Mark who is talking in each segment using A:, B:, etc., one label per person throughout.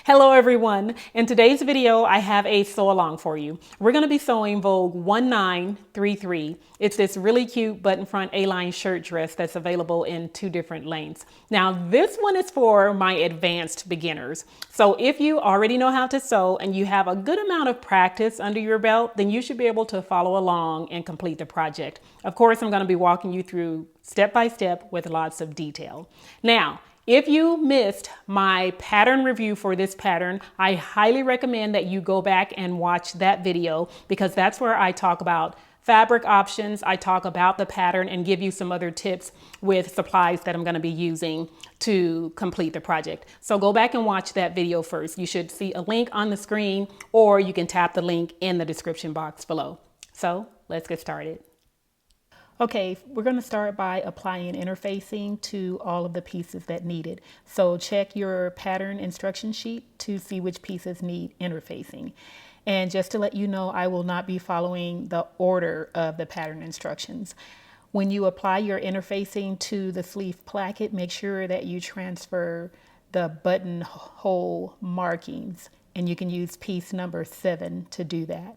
A: Hello everyone. In today's video, I have a sew along for you. We're going to be sewing Vogue 1933. It's this really cute button front A-line shirt dress that's available in 2 different lengths. Now this one is for my advanced beginners. So if you already know how to sew and you have a good amount of practice under your belt, then you should be able to follow along and complete the project. Of course, I'm going to be walking you through step by step with lots of detail. Now, if you missed my pattern review for this pattern, I highly recommend that you go back and watch that video because that's where I talk about fabric options. I talk about the pattern and give you some other tips with supplies that I'm going to be using to complete the project. So go back and watch that video first. You should see a link on the screen or you can tap the link in the description box below. So let's get started. Okay, we're going to start by applying interfacing to all of the pieces that need it. So check your pattern instruction sheet to see which pieces need interfacing. And just to let you know, I will not be following the order of the pattern instructions. When you apply your interfacing to the sleeve placket, make sure that you transfer the buttonhole markings, and you can use piece number 7 to do that.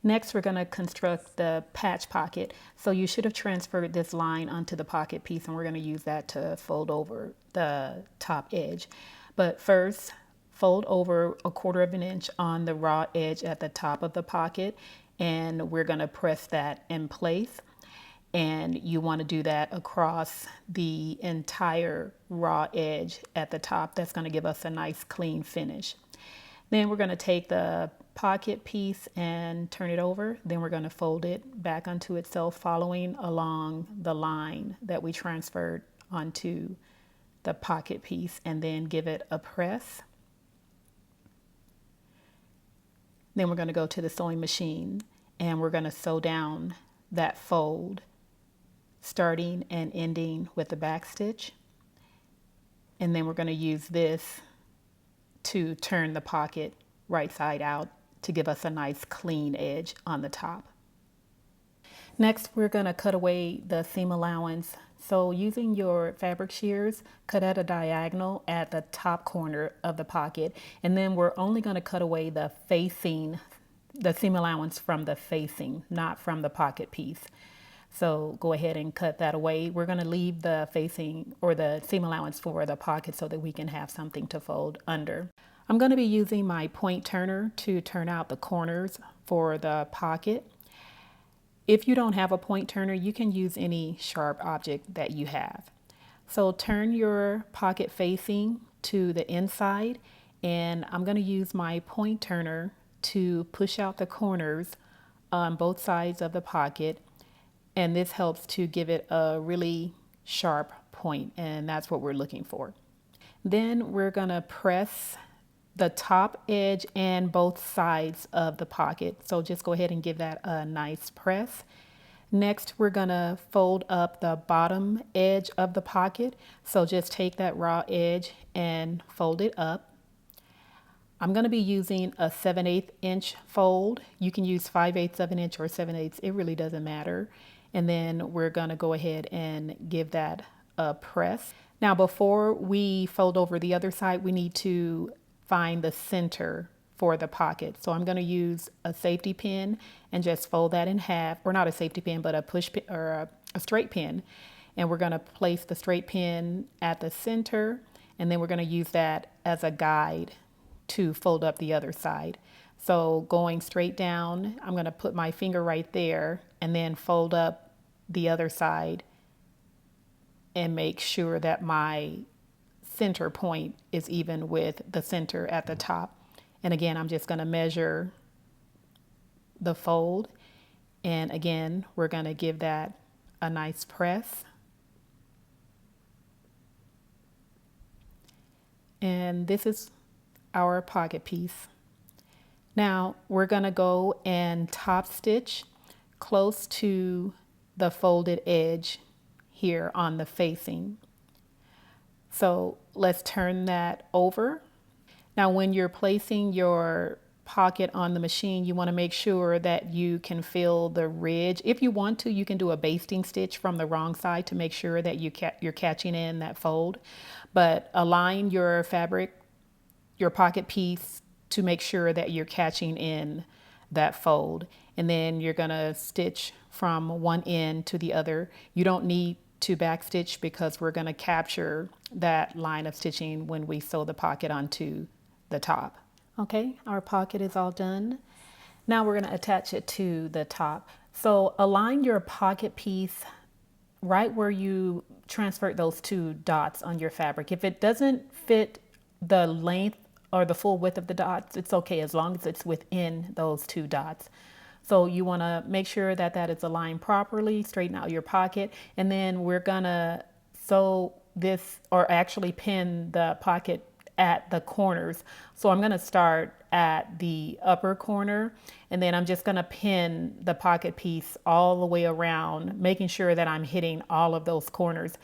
A: Next, we're going to construct the patch pocket. So you should have transferred this line onto the pocket piece, and we're going to use that to fold over the top edge. But first, fold over 1/4 inch on the raw edge at the top of the pocket, and we're going to press that in place. And you want to do that across the entire raw edge at the top. That's going to give us a nice clean finish. Then we're going to take the pocket piece and turn it over. Then we're going to fold it back onto itself, following along the line that we transferred onto the pocket piece, and then give it a press. Then we're going to go to the sewing machine and we're going to sew down that fold, starting and ending with the back stitch. And then we're going to use this to turn the pocket right side out to give us a nice clean edge on the top. Next, we're going to cut away the seam allowance. So using your fabric shears, cut at a diagonal at the top corner of the pocket, and then we're only going to cut away the seam allowance from the facing, not from the pocket piece. So go ahead and cut that away. We're going to leave the facing or the seam allowance for the pocket so that we can have something to fold under. I'm going to be using my point turner to turn out the corners for the pocket. If you don't have a point turner, you can use any sharp object that you have. So turn your pocket facing to the inside, and I'm going to use my point turner to push out the corners on both sides of the pocket. And this helps to give it a really sharp point, and that's what we're looking for. Then we're going to press the top edge and both sides of the pocket. So just go ahead and give that a nice press. Next, we're going to fold up the bottom edge of the pocket. So just take that raw edge and fold it up. I'm going to be using a 7/8 inch fold. You can use 5/8 of an inch or 7/8. It really doesn't matter. And then we're going to go ahead and give that a press. Now, before we fold over the other side, we need to find the center for the pocket. So I'm going to use a safety pin and just fold that in half, or not a safety pin, but a push pin or a straight pin. And we're going to place the straight pin at the center, and then we're going to use that as a guide to fold up the other side. So going straight down, I'm going to put my finger right there and then fold up the other side and make sure that my center point is even with the center at the top. And again, I'm just going to measure the fold. And again, we're going to give that a nice press. And this is our pocket piece. Now we're going to go and top stitch close to the folded edge here on the facing. So let's turn that over. Now when you're placing your pocket on the machine, you want to make sure that you can feel the ridge. If you want to, you can do a basting stitch from the wrong side to make sure that you're catching in that fold. But align your fabric your pocket piece to make sure that you're catching in that fold. And then you're gonna stitch from one end to the other. You don't need to backstitch because we're gonna capture that line of stitching when we sew the pocket onto the top. Okay, our pocket is all done. Now we're gonna attach it to the top. So align your pocket piece right where you transferred those two dots on your fabric. If it doesn't fit the length or the full width of the dots, it's okay as long as it's within those two dots. So you want to make sure that that is aligned properly, straighten out your pocket, and then we're gonna sew this, or actually pin the pocket at the corners. So I'm gonna start at the upper corner, and then I'm just gonna pin the pocket piece all the way around, making sure that I'm hitting all of those corners.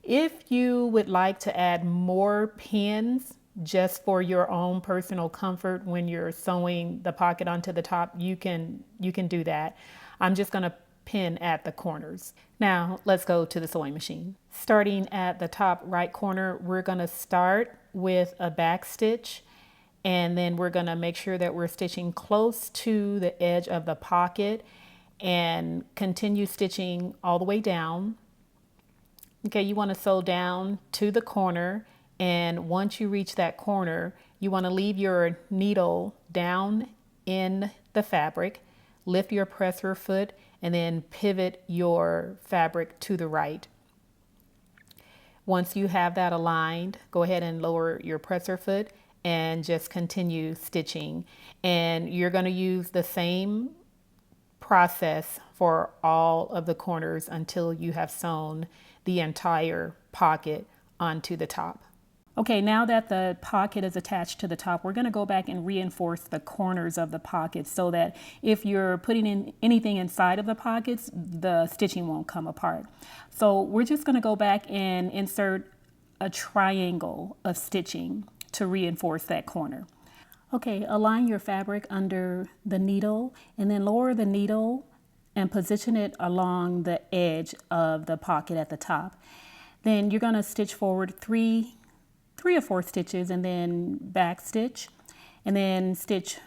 A: If you would like to add more pins just for your own personal comfort when you're sewing the pocket onto the top, you can do that. I'm just gonna pin at the corners. Now let's go to the sewing machine. Starting at the top right corner, we're gonna start with a back stitch, and then we're gonna make sure that we're stitching close to the edge of the pocket and continue stitching all the way down. Okay, you wanna sew down to the corner, and once you reach that corner, you wanna leave your needle down in the fabric, lift your presser foot, and then pivot your fabric to the right. Once you have that aligned, go ahead and lower your presser foot and just continue stitching. And you're going to use the same process for all of the corners until you have sewn the entire pocket onto the top. Okay, now that the pocket is attached to the top, we're going to go back and reinforce the corners of the pocket so that if you're putting in anything inside of the pockets, the stitching won't come apart. So we're just going to go back and insert a triangle of stitching to reinforce that corner. Okay, align your fabric under the needle and then lower the needle and position it along the edge of the pocket at the top. Then you're going to stitch forward three or four stitches and then back stitch, and then stitch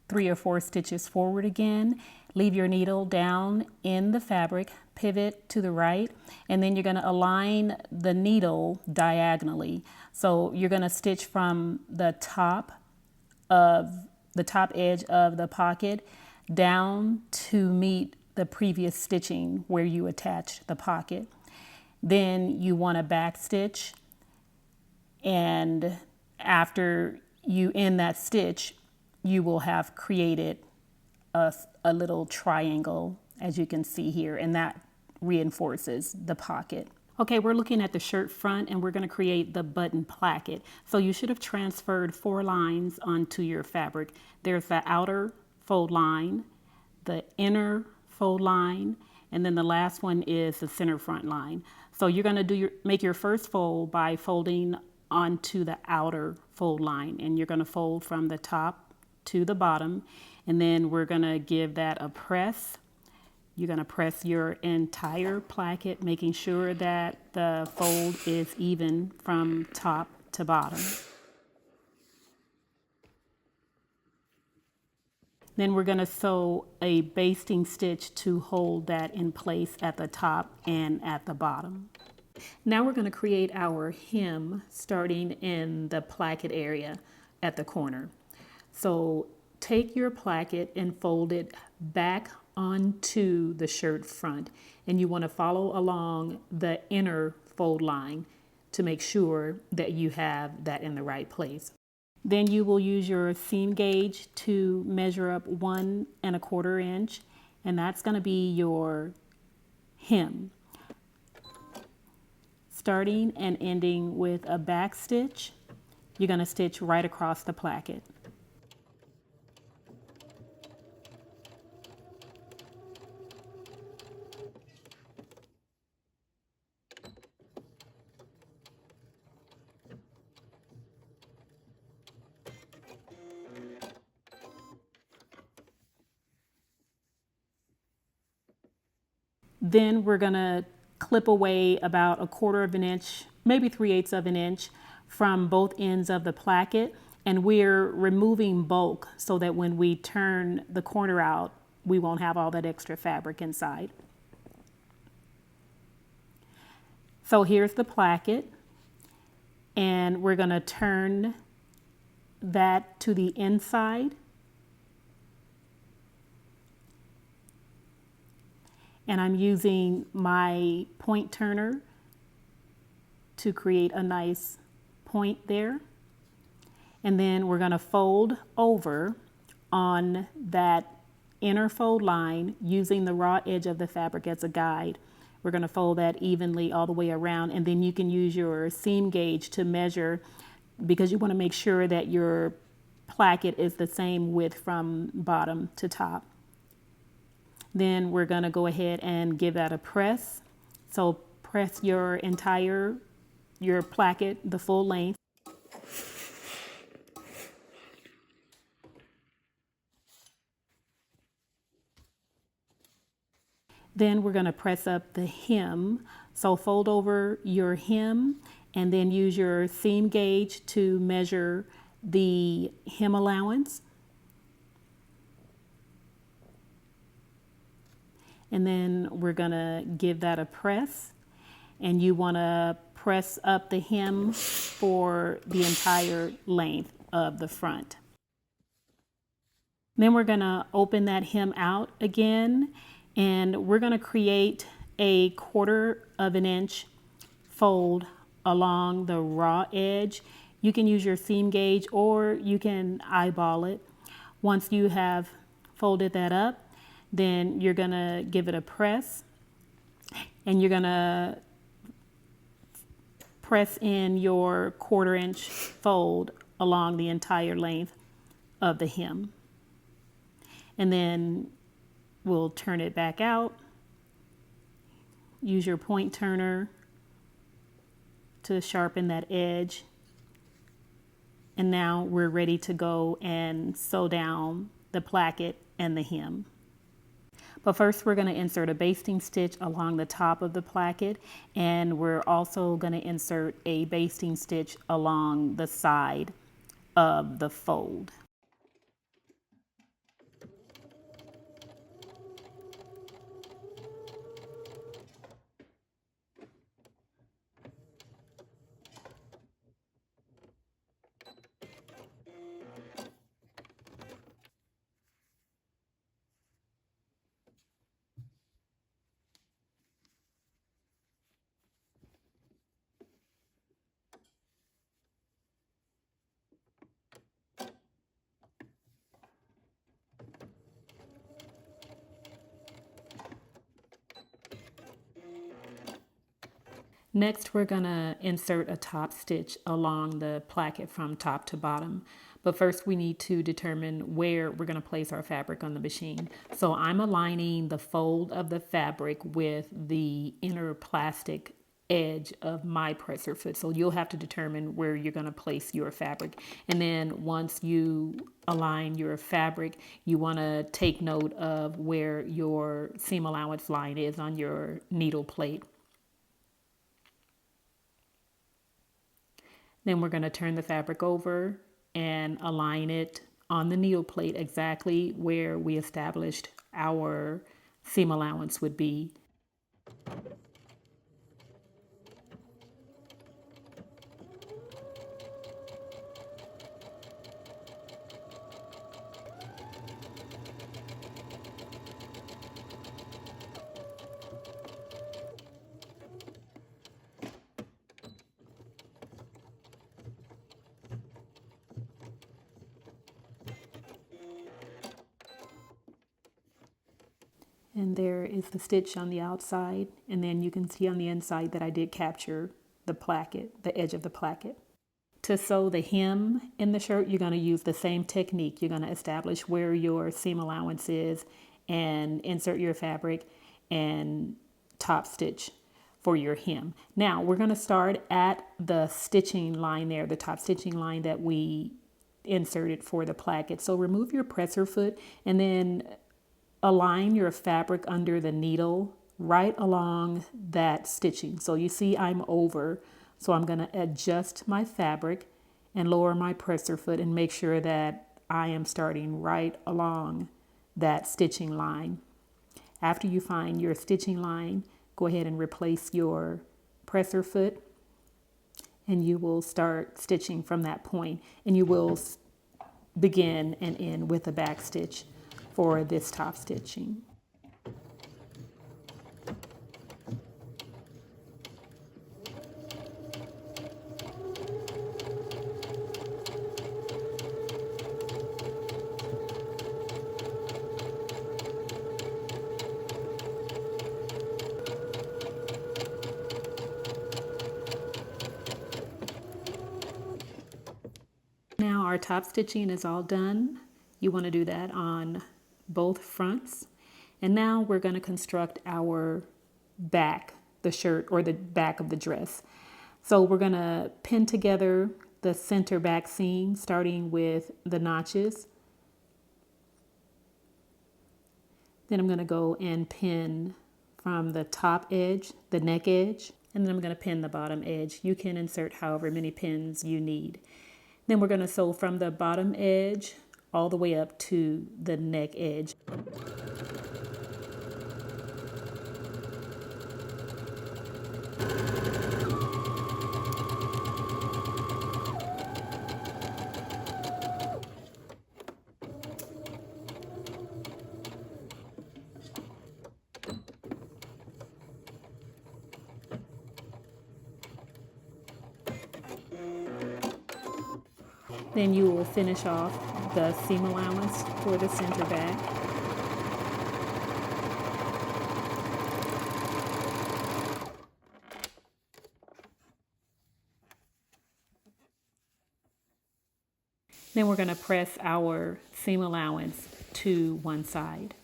A: 3 or 4 stitches forward again. Leave your needle down in the fabric, pivot to the right, and then you're going to align the needle diagonally. So you're going to stitch from the top edge of the pocket down to meet the previous stitching where you attach the pocket. Then you want to back stitch, and after you end that stitch, you will have created a little triangle, as you can see here, and that reinforces the pocket. Okay, we're looking at the shirt front, and we're going to create the button placket. So you should have transferred 4 lines onto your fabric. There's the outer fold line, the inner fold line, and then the last one is the center front line. So you're going to make your first fold by folding onto the outer fold line, and you're going to fold from the top to the bottom, and then we're going to give that a press. You're going to press your entire placket, making sure that the fold is even from top to bottom. Then we're going to sew a basting stitch to hold that in place at the top and at the bottom. Now we're going to create our hem starting in the placket area at the corner. So take your placket and fold it back onto the shirt front, and you want to follow along the inner fold line to make sure that you have that in the right place. Then you will use your seam gauge to measure up 1 1/4 inch, and that's going to be your hem. Starting and ending with a back stitch, you're going to stitch right across the placket. Then we're going to clip away about 1/4 inch, maybe 3/8 inch from both ends of the placket, And we're removing bulk so that when we turn the corner out, we won't have all that extra fabric inside. So here's the placket, and we're going to turn that to the inside. And I'm using my point turner to create a nice point there. And then we're going to fold over on that inner fold line using the raw edge of the fabric as a guide. We're going to fold that evenly all the way around, and then you can use your seam gauge to measure, because you want to make sure that your placket is the same width from bottom to top. Then we're going to go ahead and give that a press. So press your placket the full length. Then we're going to press up the hem. So fold over your hem and then use your seam gauge to measure the hem allowance. And then we're going to give that a press. And you want to press up the hem for the entire length of the front. Then we're going to open that hem out again, and we're going to create a 1/4 of an inch fold along the raw edge. You can use your seam gauge or you can eyeball it. Once you have folded that up, then you're going to give it a press, and you're going to press in your 1/4 inch fold along the entire length of the hem. And then we'll turn it back out. Use your point turner to sharpen that edge. And now we're ready to go and sew down the placket and the hem. But first we're going to insert a basting stitch along the top of the placket, and we're also going to insert a basting stitch along the side of the fold. Next, we're gonna insert a top stitch along the placket from top to bottom. But first we need to determine where we're gonna place our fabric on the machine. So I'm aligning the fold of the fabric with the inner plastic edge of my presser foot. So you'll have to determine where you're gonna place your fabric. And then once you align your fabric, you wanna take note of where your seam allowance line is on your needle plate. Then we're going to turn the fabric over and align it on the needle plate exactly where we established our seam allowance would be. And there is the stitch on the outside. And then you can see on the inside that I did capture the placket, the edge of the placket. To sew the hem in the shirt, you're going to use the same technique. You're going to establish where your seam allowance is and insert your fabric and top stitch for your hem. Now we're going to start at the stitching line there, the top stitching line that we inserted for the placket. So remove your presser foot and then align your fabric under the needle right along that stitching. So you see I'm over, so I'm going to adjust my fabric and lower my presser foot and make sure that I am starting right along that stitching line. After you find your stitching line, go ahead and replace your presser foot, and you will start stitching from that point, and you will begin and end with a back stitch for this top stitching. Now our top stitching is all done. You want to do that on both fronts. And now we're going to construct our back, the shirt or the back of the dress. So we're going to pin together the center back seam, starting with the notches. Then I'm going to go and pin from the top edge, the neck edge, and then I'm going to pin the bottom edge. You can insert however many pins you need. Then we're going to sew from the bottom edge all the way up to the neck edge. Then you will finish off the seam allowance for the center back. Then we're going to press our seam allowance to one side.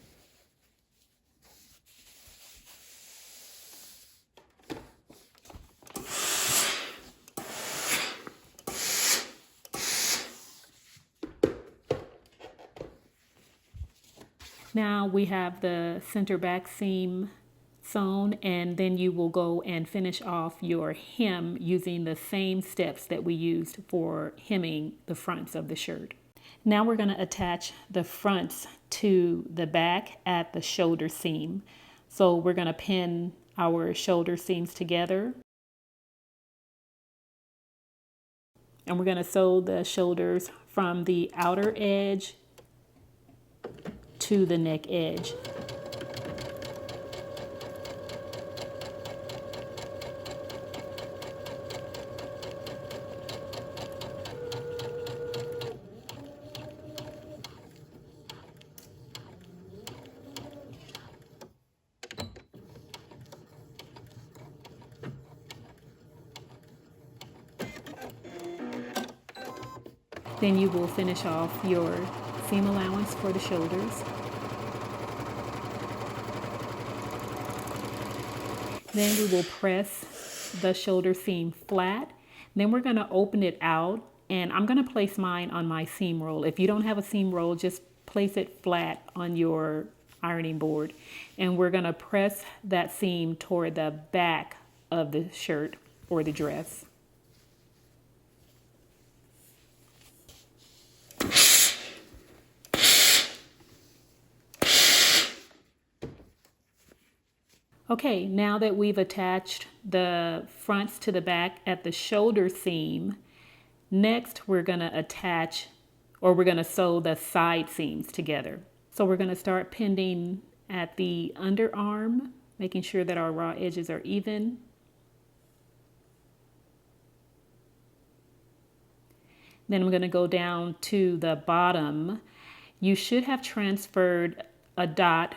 A: Now we have the center back seam sewn, and then you will go and finish off your hem using the same steps that we used for hemming the fronts of the shirt. Now we're going to attach the fronts to the back at the shoulder seam. So we're going to pin our shoulder seams together, and we're going to sew the shoulders from the outer edge to the neck edge. Then you will finish off your seam allowance for the shoulders. Then we will press the shoulder seam flat. Then we're going to open it out, and I'm going to place mine on my seam roll. If you don't have a seam roll, just place it flat on your ironing board. And we're going to press that seam toward the back of the shirt or the dress. Okay, now that we've attached the fronts to the back at the shoulder seam, next we're going to attach, or we're going to sew the side seams together. So we're going to start pinning at the underarm, making sure that our raw edges are even. Then I'm going to go down to the bottom. You should have transferred a dot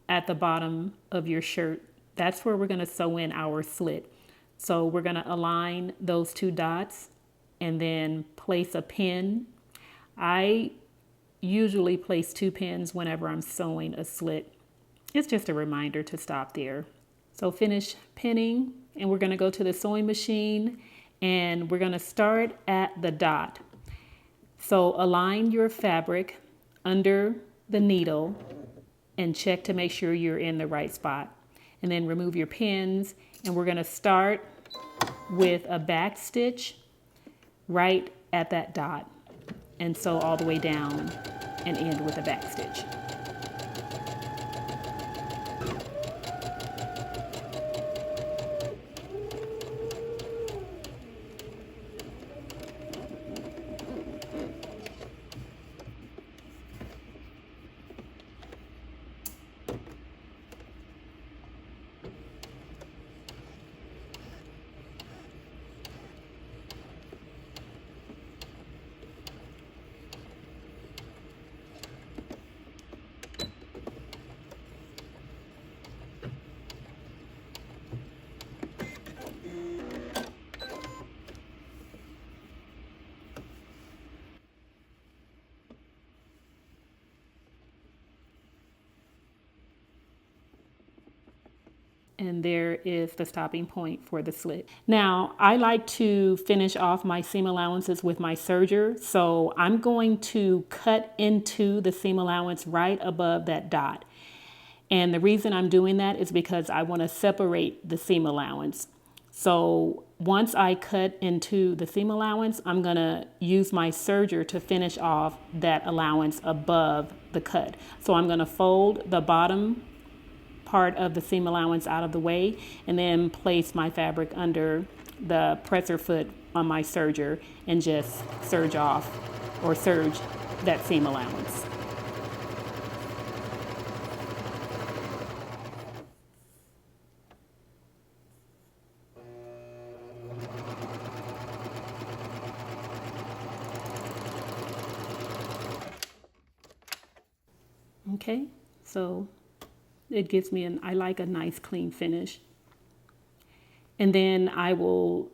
A: at the bottom of your shirt. That's where we're going to sew in our slit. So we're going to align those two dots and then place a pin. I usually place 2 pins whenever I'm sewing a slit. It's just a reminder to stop there. So finish pinning, and we're going to go to the sewing machine, and we're going to start at the dot. So align your fabric under the needle and check to make sure you're in the right spot. And then remove your pins, and we're going to start with a back stitch right at that dot and sew all the way down and end with a back stitch. And there is the stopping point for the slit. Now, I like to finish off my seam allowances with my serger. So I'm going to cut into the seam allowance right above that dot. And the reason I'm doing that is because I want to separate the seam allowance. So once I cut into the seam allowance, I'm going to use my serger to finish off that allowance above the cut. So I'm going to fold the bottom part of the seam allowance out of the way and then place my fabric under the presser foot on my serger and just serge off or serge that seam allowance. Okay, so it gives me I like a nice clean finish. And then I will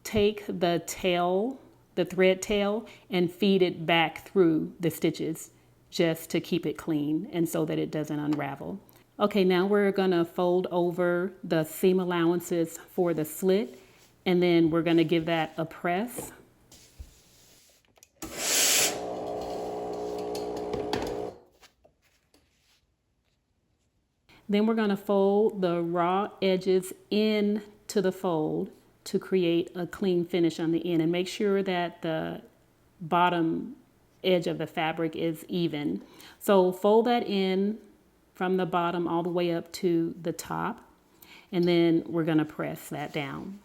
A: take the tail, the thread tail, and feed it back through the stitches just to keep it clean and so that it doesn't unravel. Okay, now we're gonna fold over the seam allowances for the slit, and then we're gonna give that a press. Then we're going to fold the raw edges into the fold to create a clean finish on the end, and make sure that the bottom edge of the fabric is even. So fold that in from the bottom all the way up to the top, and then we're going to press that down.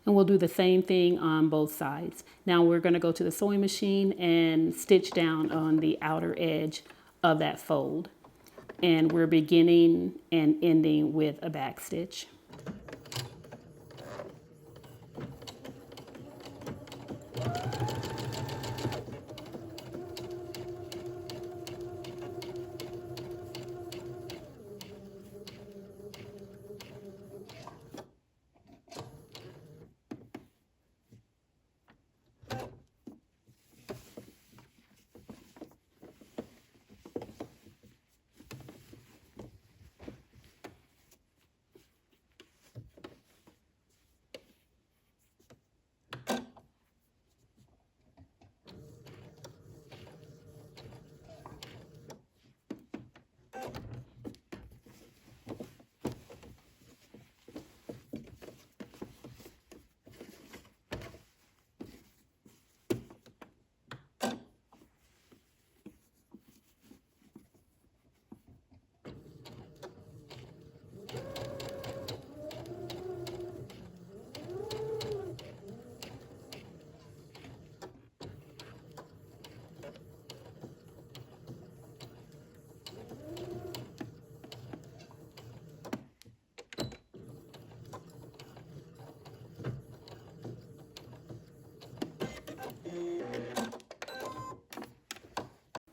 A: And we'll do the same thing on both sides. Now we're going to go to the sewing machine and stitch down on the outer edge of that fold. And we're beginning and ending with a back stitch.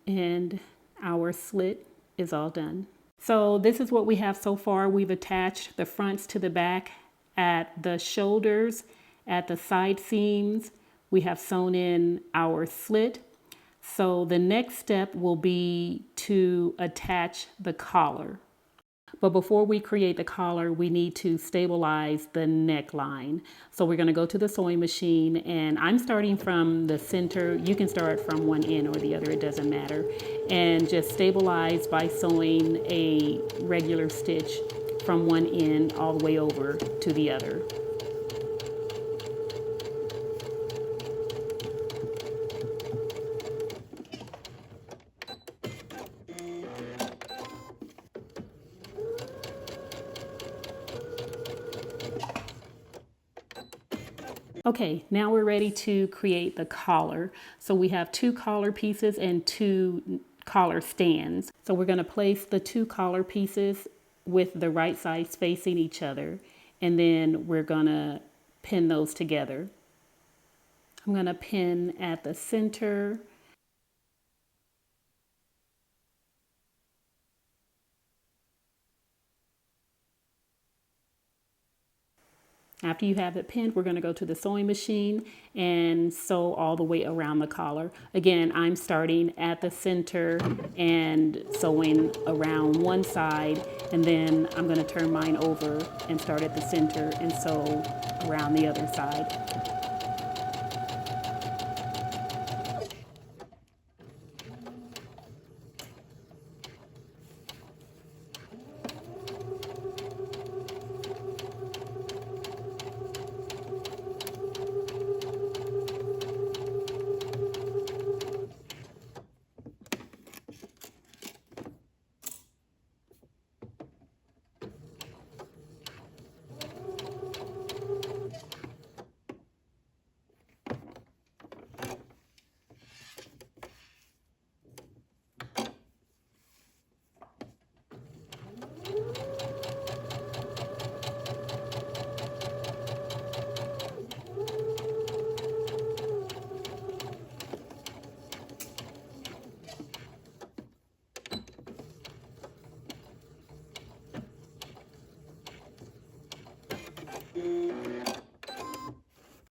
A: And our slit is all done. So this is what we have so far. We've attached the fronts to the back at the shoulders, at the side seams. We have sewn in our slit. So the next step will be to attach the collar. But before we create the collar, we need to stabilize the neckline. So we're going to go to the sewing machine, and I'm starting from the center. You can start from one end or the other, it doesn't matter. And just stabilize by sewing a regular stitch from one end all the way over to the other. Okay, now we're ready to create the collar. So we have two collar pieces and two collar stands. So we're going to place the two collar pieces with the right sides facing each other, and then we're going to pin those together. I'm going to pin at the center. After you have it pinned, we're going to go to the sewing machine and sew all the way around the collar. Again, I'm starting at the center and sewing around one side, and then I'm going to turn mine over and start at the center and sew around the other side.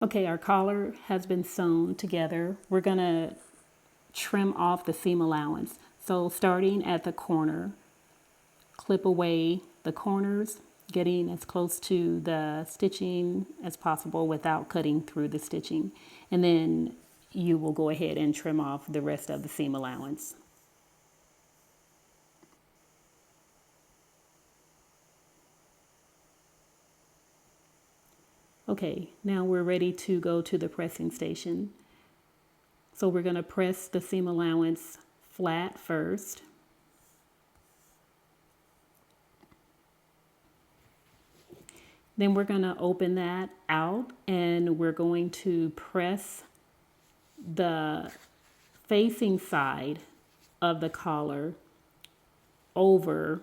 A: Okay, our collar has been sewn together. We're going to trim off the seam allowance. So starting at the corner, clip away the corners, getting as close to the stitching as possible without cutting through the stitching. And then you will go ahead and trim off the rest of the seam allowance. Okay, now we're ready to go to the pressing station. So we're going to press the seam allowance flat first. Then we're going to open that out, and we're going to press the facing side of the collar over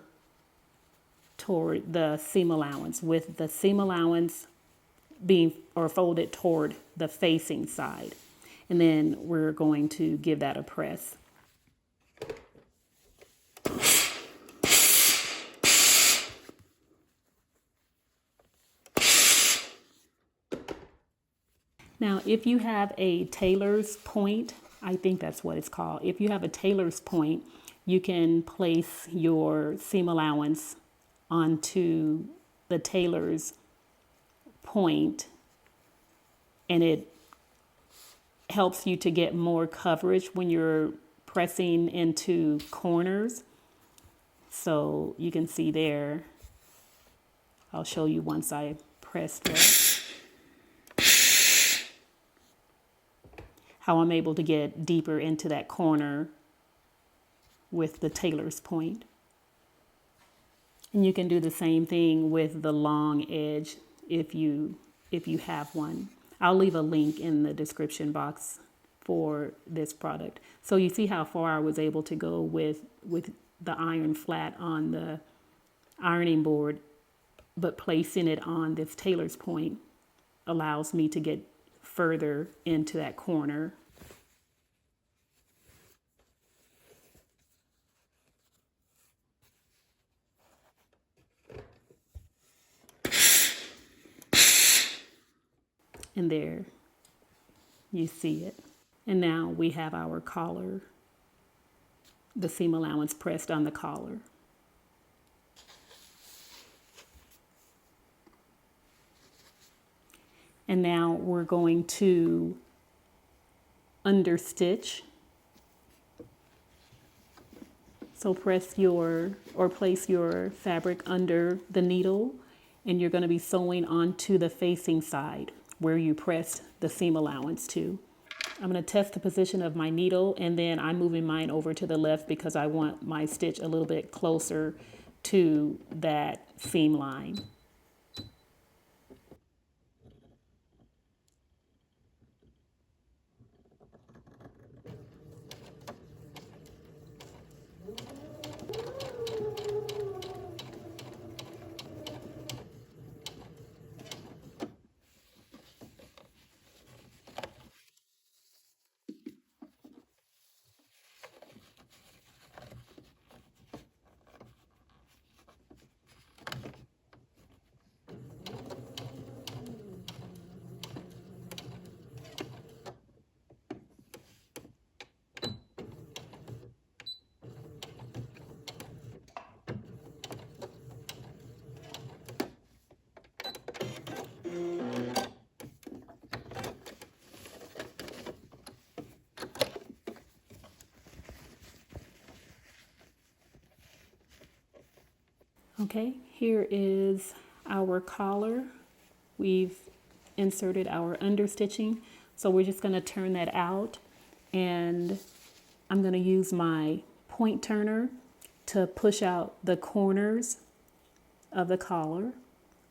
A: toward the seam allowance, with the seam allowance being or folded toward the facing side. And then we're going to give that a press. Now, if you have a tailor's point, I think that's what it's called. If you have a tailor's point, you can place your seam allowance onto the tailor's point, and it helps you to get more coverage when you're pressing into corners. So you can see there, I'll show you once I press that, how I'm able to get deeper into that corner with the tailor's point. And you can do the same thing with the long edge if you have one. I'll leave a link in the description box for this product. So you see how far I was able to go with the iron flat on the ironing board, but placing it on this tailor's point allows me to get further into that corner. And there, you see it. And now we have our collar, the seam allowance pressed on the collar. And now we're going to understitch. So place your fabric under the needle, and you're going to be sewing onto the facing side where you pressed the seam allowance to. I'm going to test the position of my needle, and then I'm moving mine over to the left because I want my stitch a little bit closer to that seam line. Okay, here is our collar. We've inserted our understitching, so we're just going to turn that out, and I'm going to use my point turner to push out the corners of the collar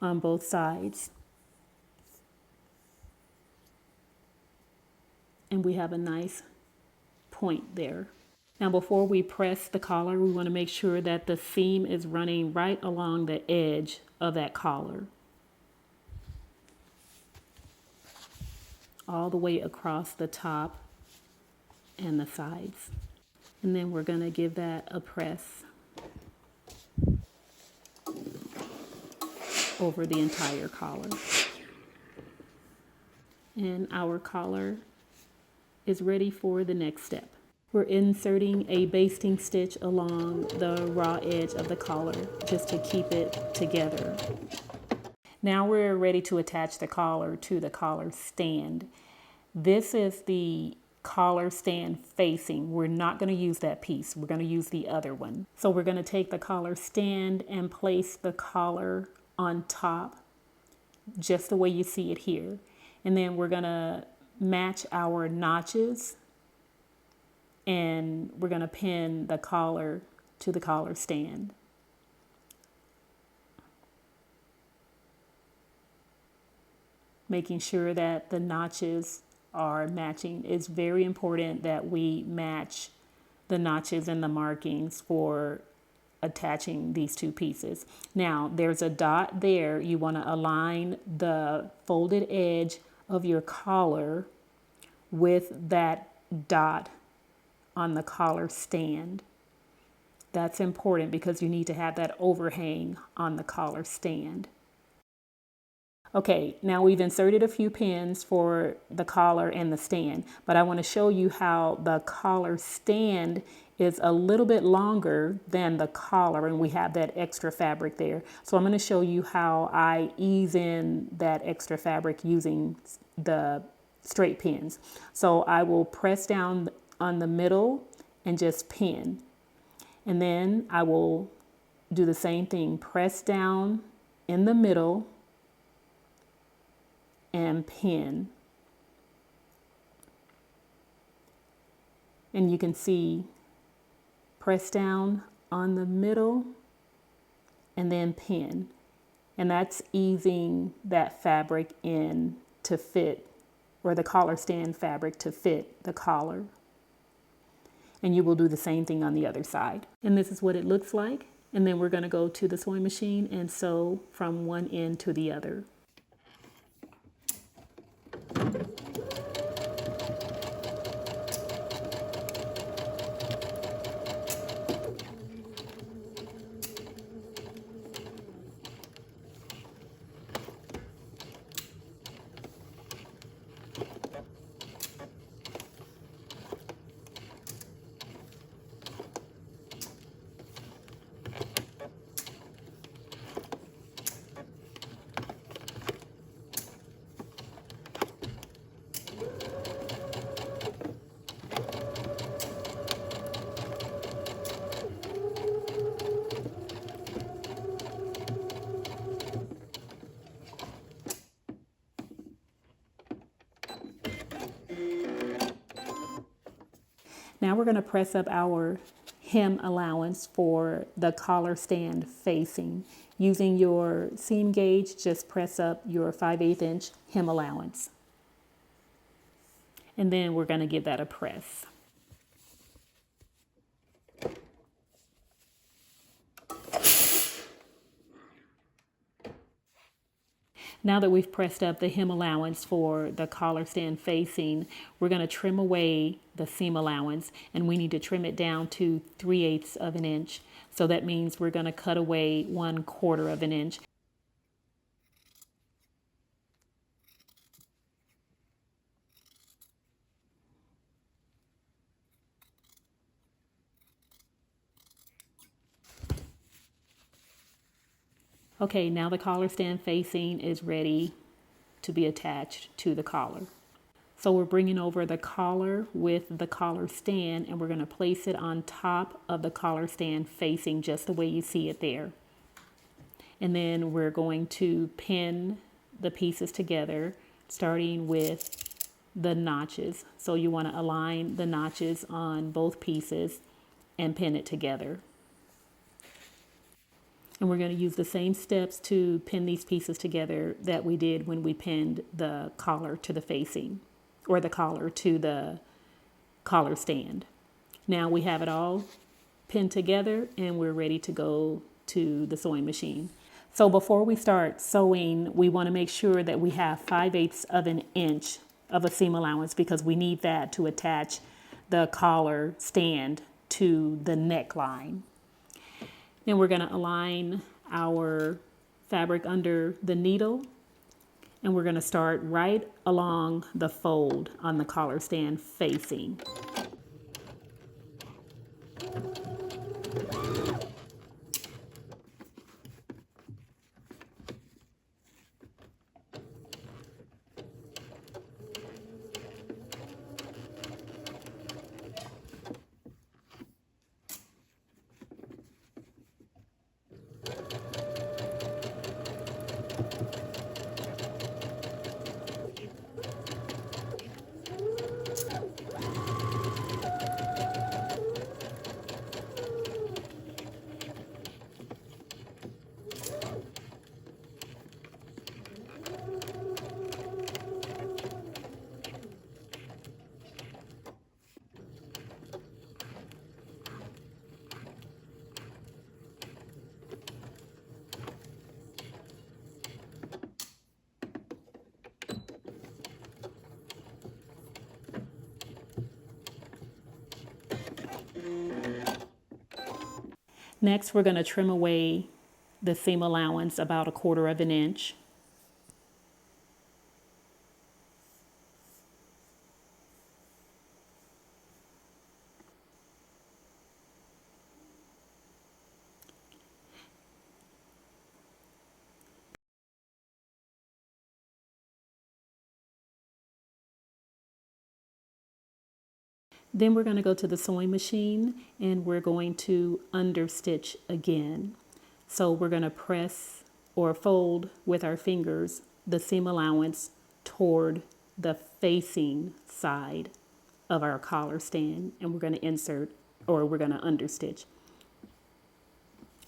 A: on both sides. And we have a nice point there. Now before we press the collar, we want to make sure that the seam is running right along the edge of that collar, all the way across the top and the sides. And then we're going to give that a press over the entire collar. And our collar is ready for the next step. We're inserting a basting stitch along the raw edge of the collar just to keep it together. Now we're ready to attach the collar to the collar stand. This is the collar stand facing. We're not going to use that piece. We're going to use the other one. So we're going to take the collar stand and place the collar on top, just the way you see it here. And then we're going to match our notches, and we're going to pin the collar to the collar stand. Making sure that the notches are matching. It's very important that we match the notches and the markings for attaching these two pieces. Now there's a dot there. You want to align the folded edge of your collar with that dot on the collar stand. That's important because you need to have that overhang on the collar stand. Okay, now we've inserted a few pins for the collar and the stand, but I want to show you how the collar stand is a little bit longer than the collar, and we have that extra fabric there. So I'm going to show you how I ease in that extra fabric using the straight pins. So I will press down on the middle and just pin, and then I will do the same thing, press down in the middle and pin. And you can see, press down on the middle and then pin. And that's easing that fabric in to fit, or the collar stand fabric to fit the collar. And you will do the same thing on the other side. And this is what it looks like. And then we're going to go to the sewing machine and sew from one end to the other. Now we're going to press up our hem allowance for the collar stand facing. Using your seam gauge, just press up your 5/8 inch hem allowance. And then we're going to give that a press. Now that we've pressed up the hem allowance for the collar stand facing, we're going to trim away the seam allowance, and we need to trim it down to 3/8 of an inch. So that means we're going to cut away 1/4 of an inch. Okay, now the collar stand facing is ready to be attached to the collar. So we're bringing over the collar with the collar stand, and we're going to place it on top of the collar stand facing just the way you see it there. And then we're going to pin the pieces together, starting with the notches. So you want to align the notches on both pieces and pin it together. And we're going to use the same steps to pin these pieces together that we did when we pinned the collar to the facing, or the collar to the collar stand. Now we have it all pinned together and we're ready to go to the sewing machine. So before we start sewing, we want to make sure that we have 5/8 of an inch of a seam allowance, because we need that to attach the collar stand to the neckline. Then we're going to align our fabric under the needle, and we're going to start right along the fold on the collar stand facing. Next, we're going to trim away the seam allowance about 1/4 of an inch. Then we're going to go to the sewing machine and we're going to understitch again. So we're going to press or fold with our fingers the seam allowance toward the facing side of our collar stand, and we're going to insert, or we're going to understitch,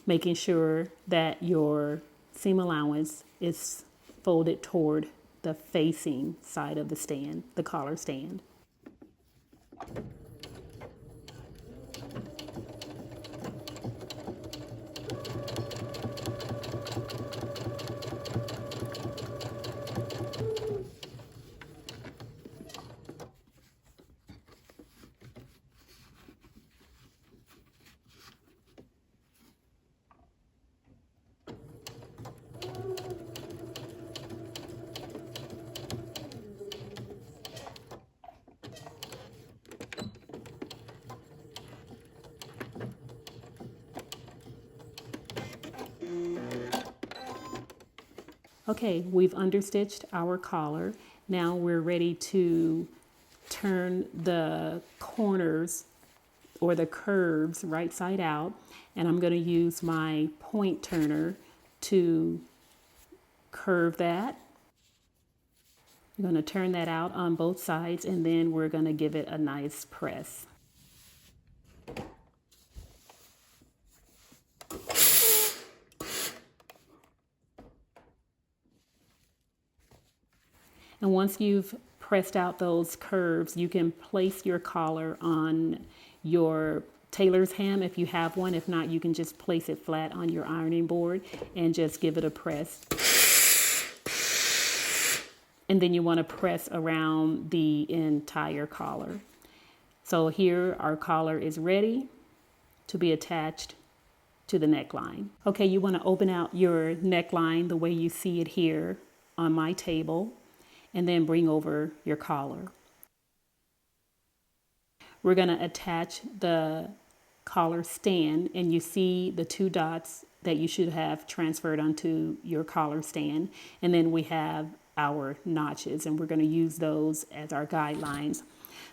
A: making sure that your seam allowance is folded toward the facing side of the stand, the collar stand. Okay, we've understitched our collar. Now we're ready to turn the corners or the curves right side out, and I'm going to use my point turner to curve that. I'm going to turn that out on both sides, and then we're going to give it a nice press. And once you've pressed out those curves, you can place your collar on your tailor's hem if you have one. If not, you can just place it flat on your ironing board and just give it a press. And then you want to press around the entire collar. So here our collar is ready to be attached to the neckline. Okay, you want to open out your neckline the way you see it here on my table, and then bring over your collar. We're going to attach the collar stand, and you see the 2 dots that you should have transferred onto your collar stand. And then we have our notches, and we're going to use those as our guidelines.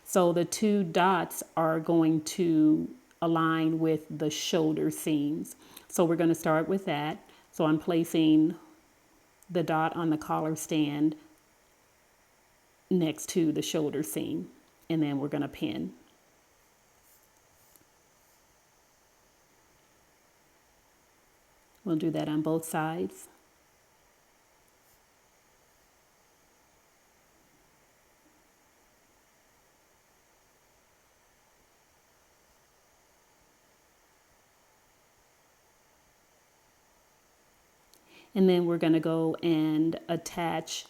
A: So the 2 dots are going to align with the shoulder seams. So we're going to start with that. So I'm placing the dot on the collar stand next to the shoulder seam, and then we're going to pin. We'll do that on both sides. And then we're going to go and attach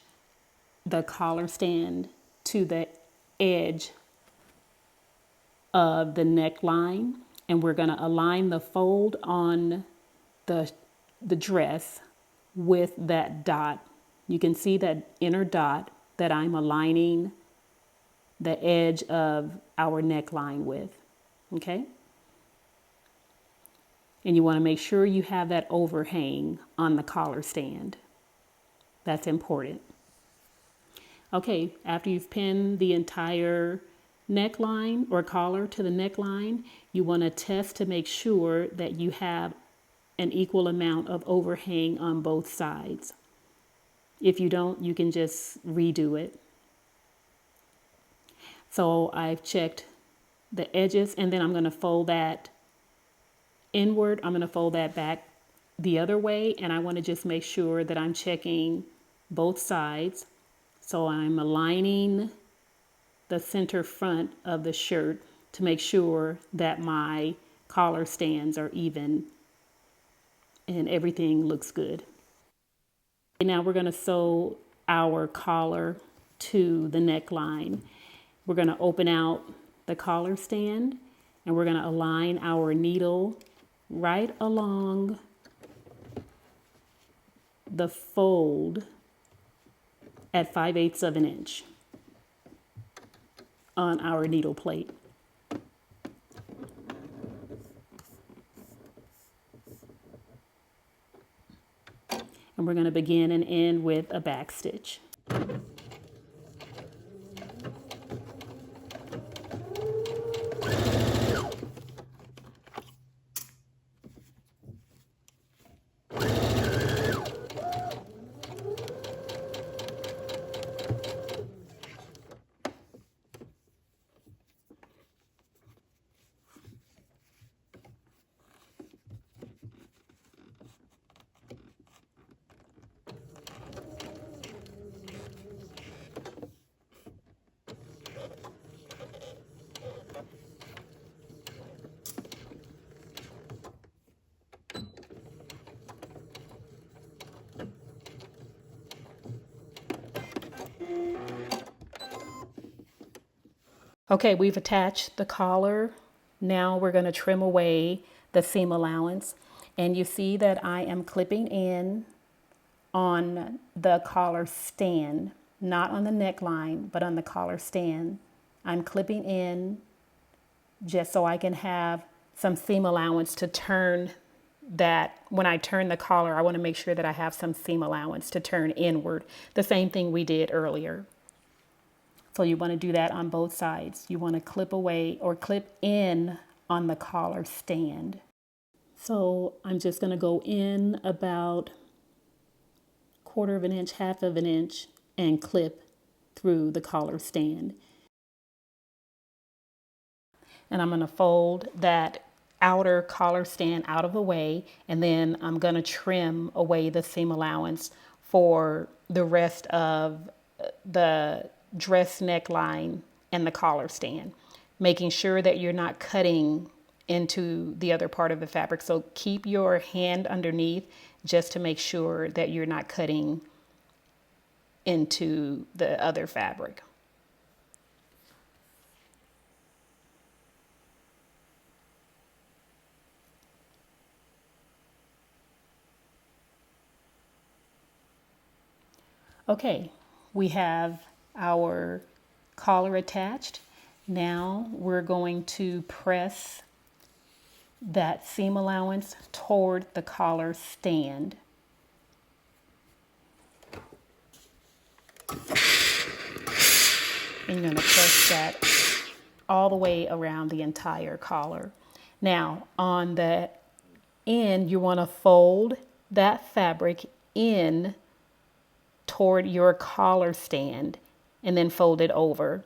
A: the collar stand to the edge of the neckline. And we're going to align the fold on the dress with that dot. You can see that inner dot that I'm aligning the edge of our neckline with. Okay? And you want to make sure you have that overhang on the collar stand. That's important. Okay, after you've pinned the entire neckline or collar to the neckline, you want to test to make sure that you have an equal amount of overhang on both sides. If you don't, you can just redo it. So I've checked the edges, and then I'm going to fold that inward. I'm going to fold that back the other way, and I want to just make sure that I'm checking both sides. So I'm aligning the center front of the shirt to make sure that my collar stands are even and everything looks good. And now we're going to sew our collar to the neckline. We're going to open out the collar stand, and we're going to align our needle right along the fold at 5/8 of an inch on our needle plate. And we're going to begin and end with a back stitch. Okay, we've attached the collar. Now we're going to trim away the seam allowance. And you see that I am clipping in on the collar stand, not on the neckline, but on the collar stand. I'm clipping in just so I can have some seam allowance to turn that. When I turn the collar, I want to make sure that I have some seam allowance to turn inward. The same thing we did earlier. So you want to do that on both sides. You want to clip away or clip in on the collar stand. So I'm just going to go in about 1/4 of an inch, 1/2 of an inch, and clip through the collar stand. And I'm going to fold that outer collar stand out of the way, and then I'm going to trim away the seam allowance for the rest of the dress neckline and the collar stand, making sure that you're not cutting into the other part of the fabric. So keep your hand underneath just to make sure that you're not cutting into the other fabric. Okay, we have our collar attached. Now we're going to press that seam allowance toward the collar stand. And you're going to press that all the way around the entire collar. Now on the end, you want to fold that fabric in toward your collar stand and then fold it over.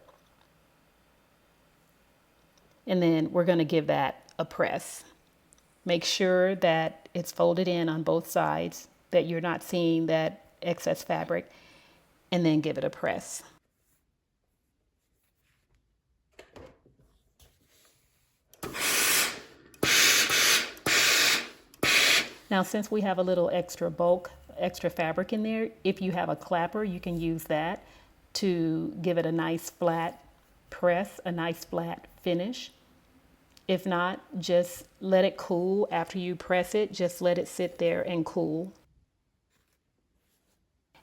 A: And then we're going to give that a press. Make sure that it's folded in on both sides, that you're not seeing that excess fabric, and then give it a press. Now, since we have a little extra bulk, extra fabric in there, if you have a clapper, you can use that to give it a nice flat press, a nice flat finish. If not, just let it cool after you press it. Just let it sit there and cool.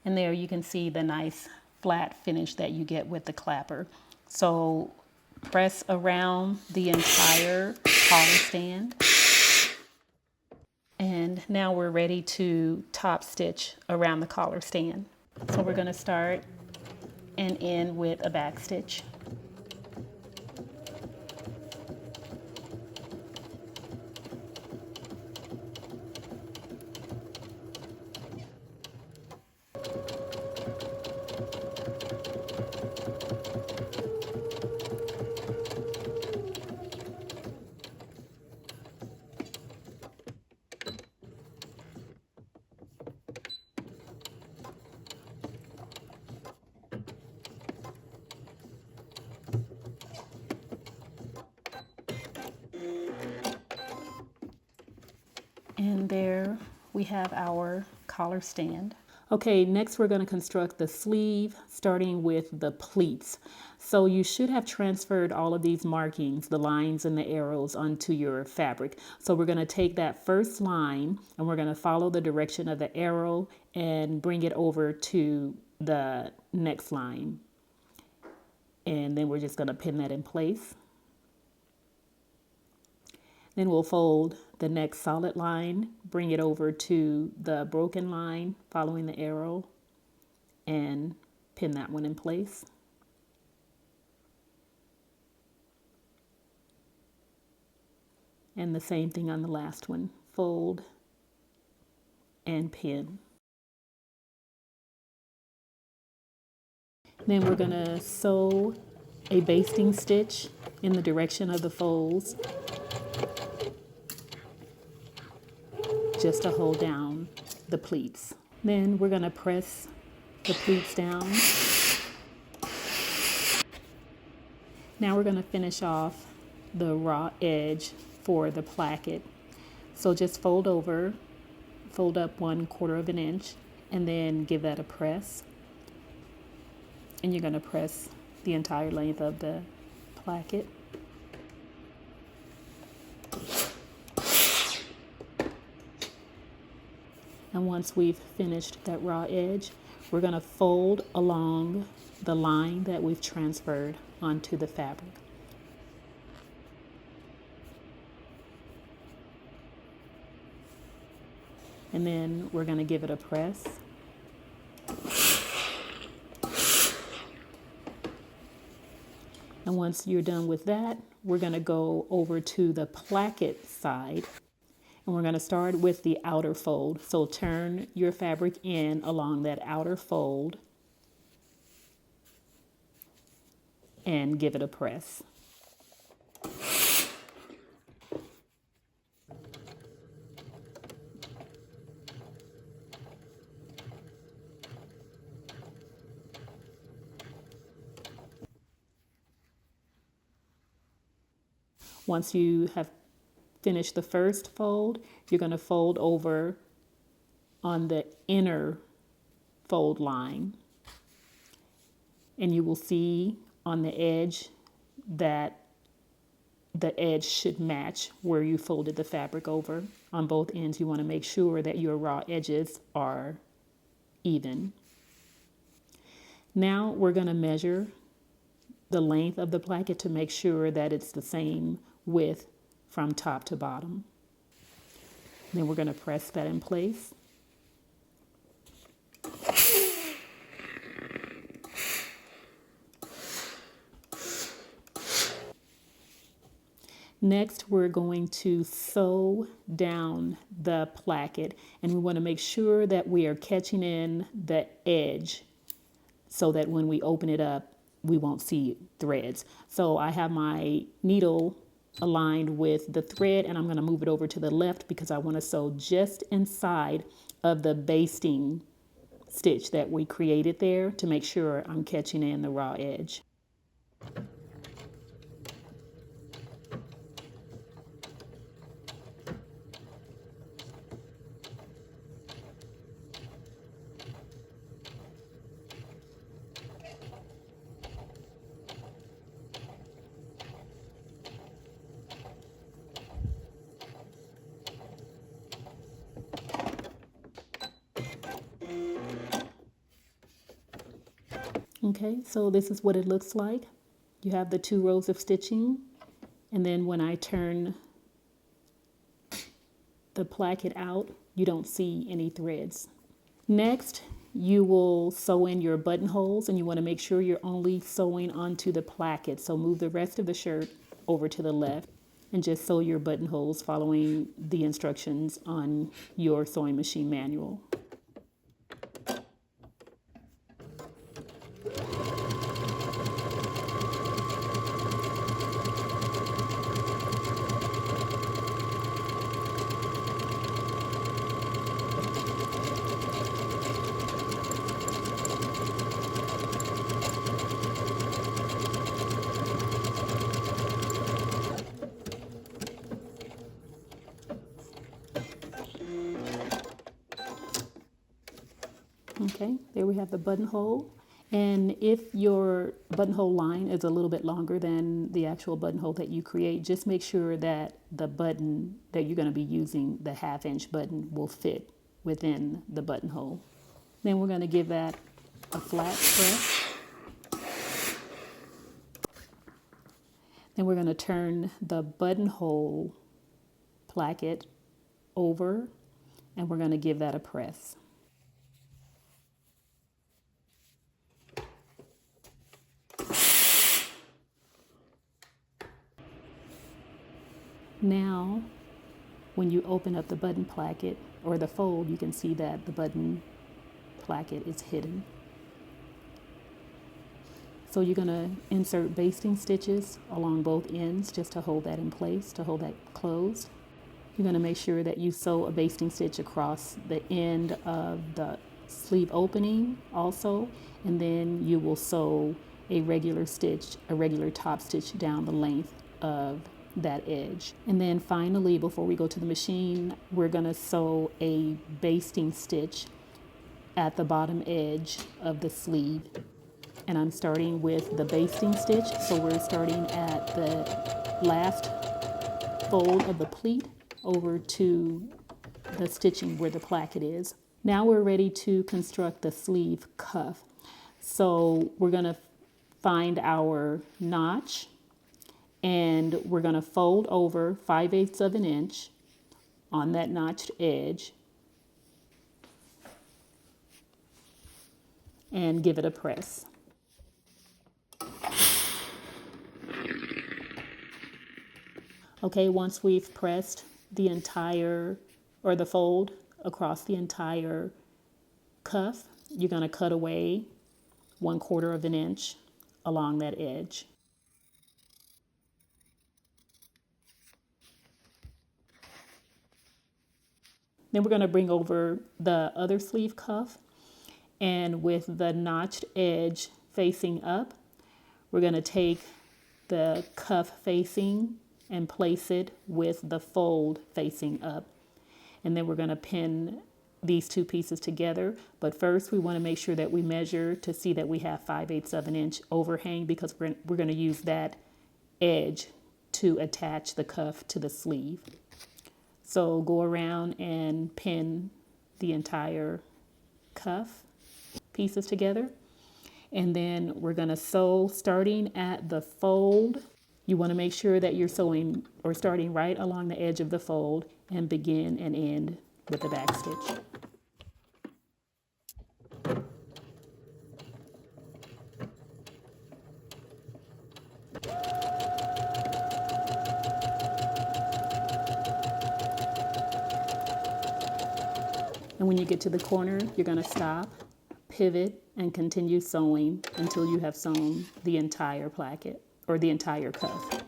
A: And there you can see the nice flat finish that you get with the clapper. So press around the entire collar stand. And now we're ready to top stitch around the collar stand. So we're going to start and end with a back stitch. And there we have our collar stand. Okay, next we're going to construct the sleeve, starting with the pleats. So you should have transferred all of these markings, the lines and the arrows, onto your fabric. So we're going to take that first line and we're going to follow the direction of the arrow and bring it over to the next line. And then we're just going to pin that in place. Then we'll fold the next solid line, bring it over to the broken line following the arrow, and pin that one in place. And the same thing on the last one, fold and pin. Then we're going to sew a basting stitch in the direction of the folds, just to hold down the pleats. Then we're going to press the pleats down. Now we're going to finish off the raw edge for the placket. So just fold over, fold up 1/4 of an inch, and then give that a press. And you're going to press the entire length of the placket. And once we've finished that raw edge, we're going to fold along the line that we've transferred onto the fabric. And then we're going to give it a press. And once you're done with that, we're going to go over to the placket side. And we're going to start with the outer fold. So turn your fabric in along that outer fold and give it a press. Once you have finished the first fold, you're going to fold over on the inner fold line, and you will see on the edge that the edge should match where you folded the fabric over. On both ends, you want to make sure that your raw edges are even. Now we're going to measure the length of the placket to make sure that it's the same width from top to bottom. Then we're going to press that in place. Next, we're going to sew down the placket, and we want to make sure that we are catching in the edge so that when we open it up, we won't see threads. So I have my needle aligned with the thread, and I'm going to move it over to the left because I want to sew just inside of the basting stitch that we created there to make sure I'm catching in the raw edge. Okay, so this is what it looks like. You have the 2 rows of stitching, and then when I turn the placket out, you don't see any threads. Next, you will sew in your buttonholes, and you want to make sure you're only sewing onto the placket. So move the rest of the shirt over to the left and just sew your buttonholes following the instructions on your sewing machine manual. Okay, there we have the buttonhole. And if your buttonhole line is a little bit longer than the actual buttonhole that you create, just make sure that the button that you're going to be using, the 1/2-inch button, will fit within the buttonhole. Then we're going to give that a flat press. Then we're going to turn the buttonhole placket over, and we're going to give that a press. Now, when you open up the button placket or the fold, you can see that the button placket is hidden. So you're going to insert basting stitches along both ends just to hold that in place, to hold that closed. You're going to make sure that you sew a basting stitch across the end of the sleeve opening also, and then you will sew a regular stitch, a regular top stitch down the length of that edge. And then finally, before we go to the machine, we're going to sew a basting stitch at the bottom edge of the sleeve. And I'm starting with the basting stitch, so we're starting at the last fold of the pleat over to the stitching where the placket is. Now we're ready to construct the sleeve cuff. So we're going to find our notch, and we're going to fold over 5/8 of an inch on that notched edge and give it a press. Okay, once we've pressed the entire, or the fold across the entire cuff, you're going to cut away 1/4 of an inch along that edge. Then we're going to bring over the other sleeve cuff, and with the notched edge facing up, we're going to take the cuff facing and place it with the fold facing up. And then we're going to pin these two pieces together. But first we want to make sure that we measure to see that we have 5/8 of an inch overhang, because we're going to use that edge to attach the cuff to the sleeve. So go around and pin the entire cuff pieces together. And then we're going to sew starting at the fold. You want to make sure that you're sewing or starting right along the edge of the fold and begin and end with the back stitch. And when you get to the corner, you're going to stop, pivot, and continue sewing until you have sewn the entire placket or the entire cuff.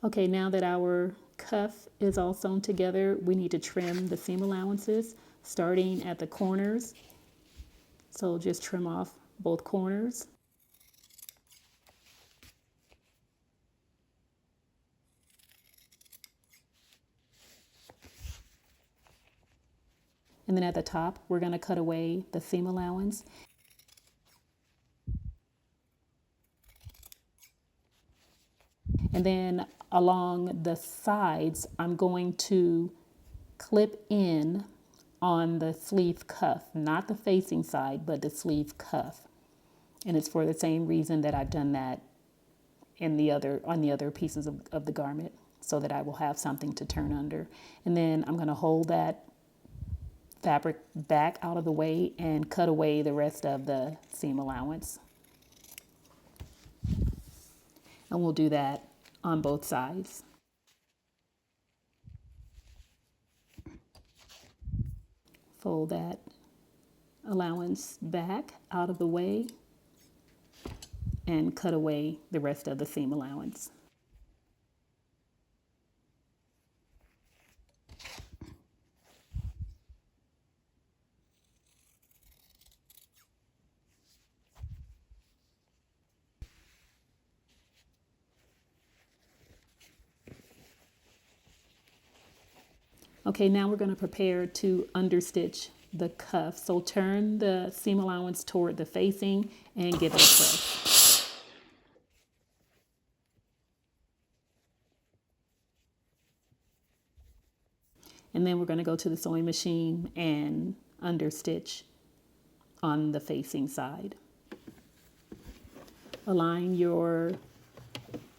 A: Okay, now that our cuff is all sewn together, we need to trim the seam allowances starting at the corners. So just trim off both corners. And then at the top, we're going to cut away the seam allowance. And then along the sides, I'm going to clip in on the sleeve cuff, not the facing side, but the sleeve cuff. And it's for the same reason that I've done that on the other pieces of the garment, so that I will have something to turn under. And then I'm going to hold that fabric back out of the way and cut away the rest of the seam allowance. And we'll do that on both sides. Fold that allowance back out of the way and cut away the rest of the seam allowance. Okay, now we're going to prepare to understitch the cuff. So turn the seam allowance toward the facing and give it a press. And then we're going to go to the sewing machine and understitch on the facing side. Align your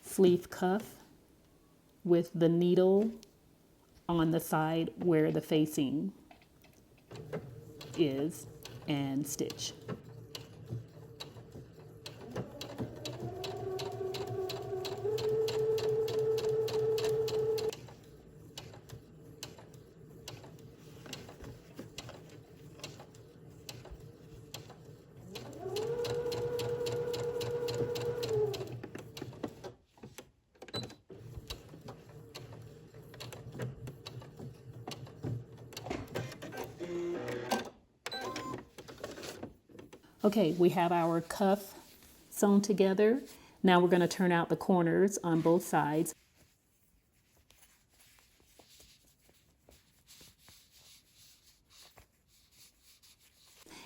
A: sleeve cuff with the needle on the side where the facing is and stitch. Okay, we have our cuff sewn together. Now we're going to turn out the corners on both sides.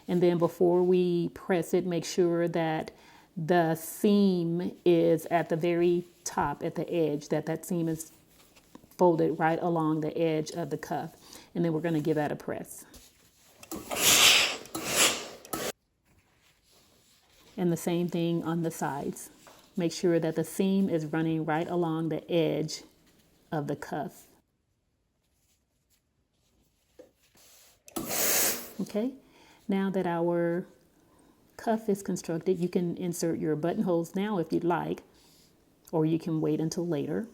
A: And then before we press it, make sure that the seam is at the very top, at the edge, that seam is folded right along the edge of the cuff. And then we're going to give that a press. And the same thing on the sides. Make sure that the seam is running right along the edge of the cuff. Okay, now that our cuff is constructed, you can insert your buttonholes now if you'd like, or you can wait until later.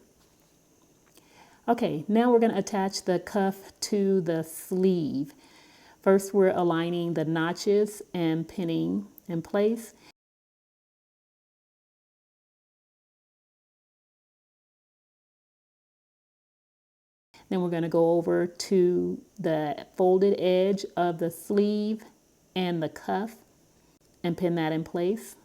A: Okay, now we're going to attach the cuff to the sleeve. First, we're aligning the notches and pinning in place. Then we're going to go over to the folded edge of the sleeve and the cuff and pin that in place.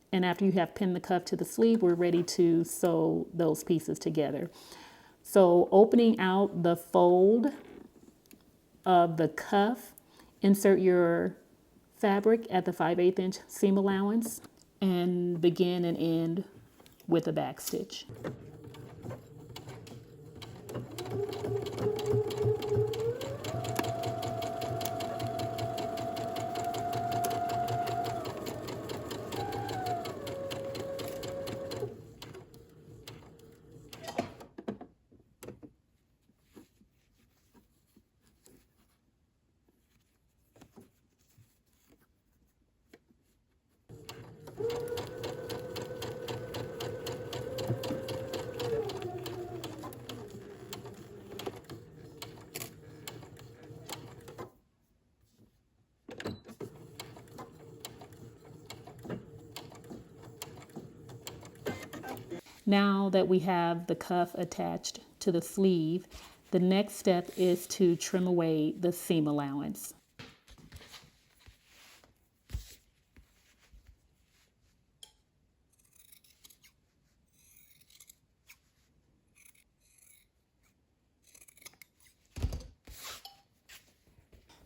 A: And after you have pinned the cuff to the sleeve, we're ready to sew those pieces together. So opening out the fold of the cuff, insert your fabric at the 5/8 inch seam allowance and begin and end with a back stitch. Now that we have the cuff attached to the sleeve, the next step is to trim away the seam allowance.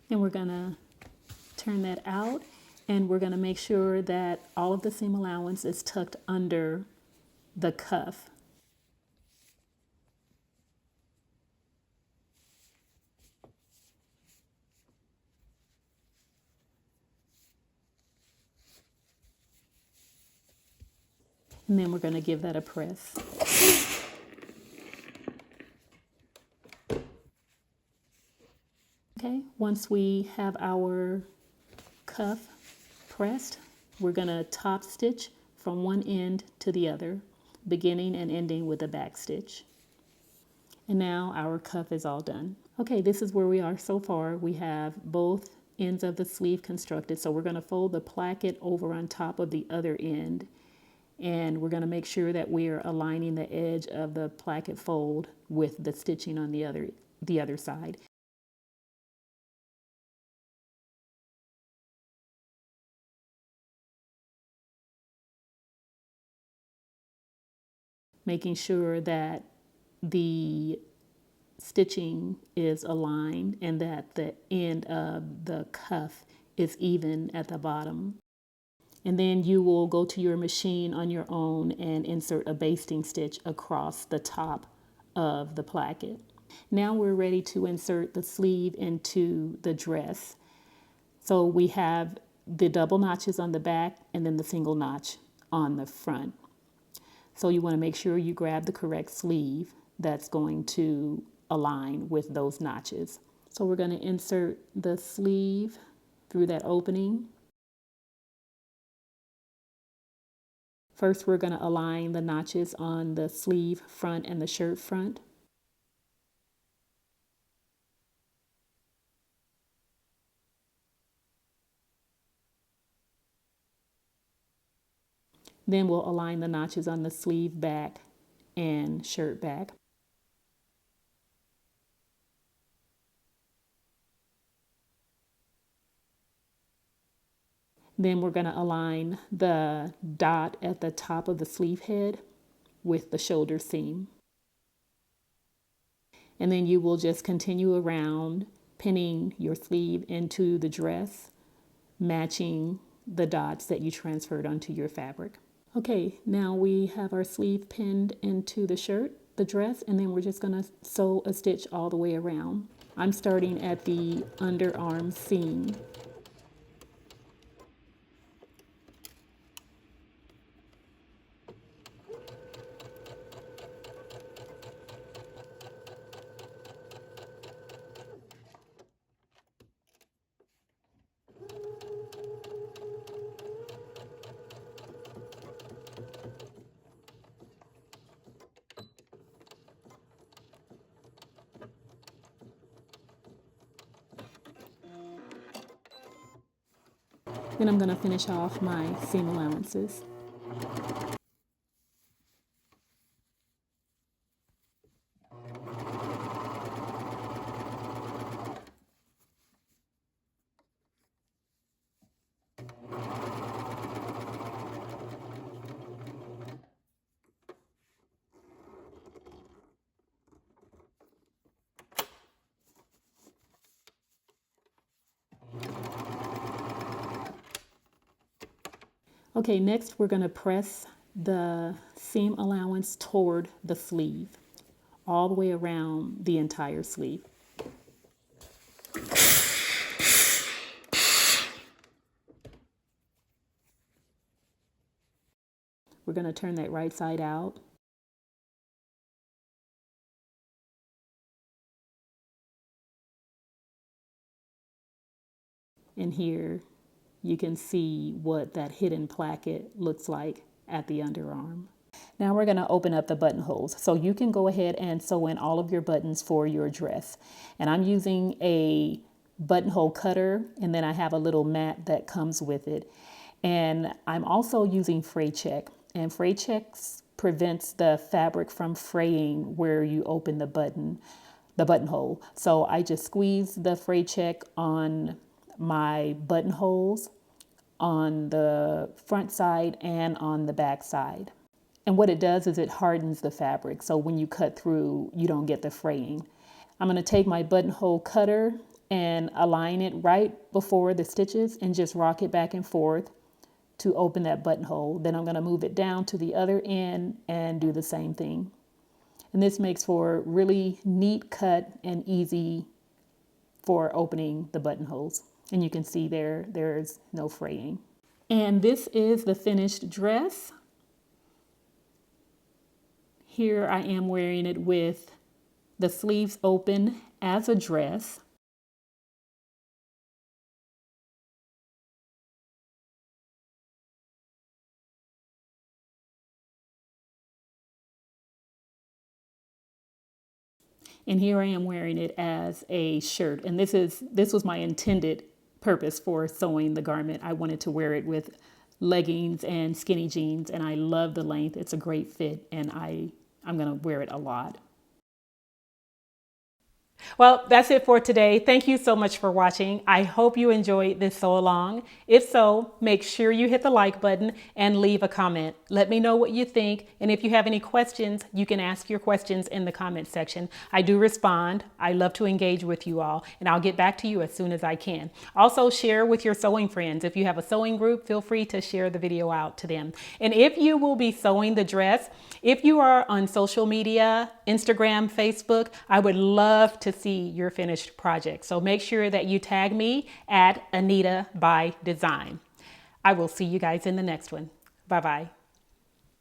A: And we're gonna turn that out, and we're gonna make sure that all of the seam allowance is tucked under the cuff. And then we're going to give that a press. Okay, once we have our cuff pressed, we're going to top stitch from one end to the other, beginning and ending with a back stitch. And now our cuff is all done. Okay, this is where we are so far. We have both ends of the sleeve constructed, so we're going to fold the placket over on top of the other end. And we're going to make sure that we are aligning the edge of the placket fold with the stitching on the other side. Making sure that the stitching is aligned and that the end of the cuff is even at the bottom. And then you will go to your machine on your own and insert a basting stitch across the top of the placket. Now we're ready to insert the sleeve into the dress. So we have the double notches on the back and then the single notch on the front. So you want to make sure you grab the correct sleeve that's going to align with those notches. So we're going to insert the sleeve through that opening. First, we're going to align the notches on the sleeve front and the shirt front. Then we'll align the notches on the sleeve back and shirt back. Then we're going to align the dot at the top of the sleeve head with the shoulder seam. And then you will just continue around, pinning your sleeve into the dress, matching the dots that you transferred onto your fabric. Okay, now we have our sleeve pinned into the shirt, the dress, and then we're just going to sew a stitch all the way around. I'm starting at the underarm seam. Then I'm going to finish off my seam allowances. Okay, next we're going to press the seam allowance toward the sleeve, all the way around the entire sleeve. We're going to turn that right side out. And here you can see what that hidden placket looks like at the underarm. Now we're going to open up the buttonholes. So you can go ahead and sew in all of your buttons for your dress. And I'm using a buttonhole cutter, and then I have a little mat that comes with it. And I'm also using fray check. And fray checks prevents the fabric from fraying where you open the buttonhole. So I just squeeze the fray check on my buttonholes on the front side and on the back side. And what it does is it hardens the fabric. So when you cut through, you don't get the fraying. I'm going to take my buttonhole cutter and align it right before the stitches and just rock it back and forth to open that buttonhole. Then I'm going to move it down to the other end and do the same thing. And this makes for a really neat cut and easy for opening the buttonholes. And you can see there's no fraying. And this is the finished dress. Here I am wearing it with the sleeves open as a dress. And here I am wearing it as a shirt. And this was my intended purpose for sewing the garment. I wanted to wear it with leggings and skinny jeans, and I love the length. It's a great fit, and I'm going to wear it a lot. Well, that's it for today. Thank you so much for watching. I hope you enjoyed this sew along. If so, make sure you hit the like button and leave a comment. Let me know what you think. And if you have any questions, you can ask your questions in the comment section. I do respond. I love to engage with you all, and I'll get back to you as soon as I can. Also, share with your sewing friends. If you have a sewing group, feel free to share the video out to them. And if you will be sewing the dress, if you are on social media, Instagram, Facebook, I would love to see your finished project. So make sure that you tag me at Anita by Design. I will see you guys in the next one. Bye-bye.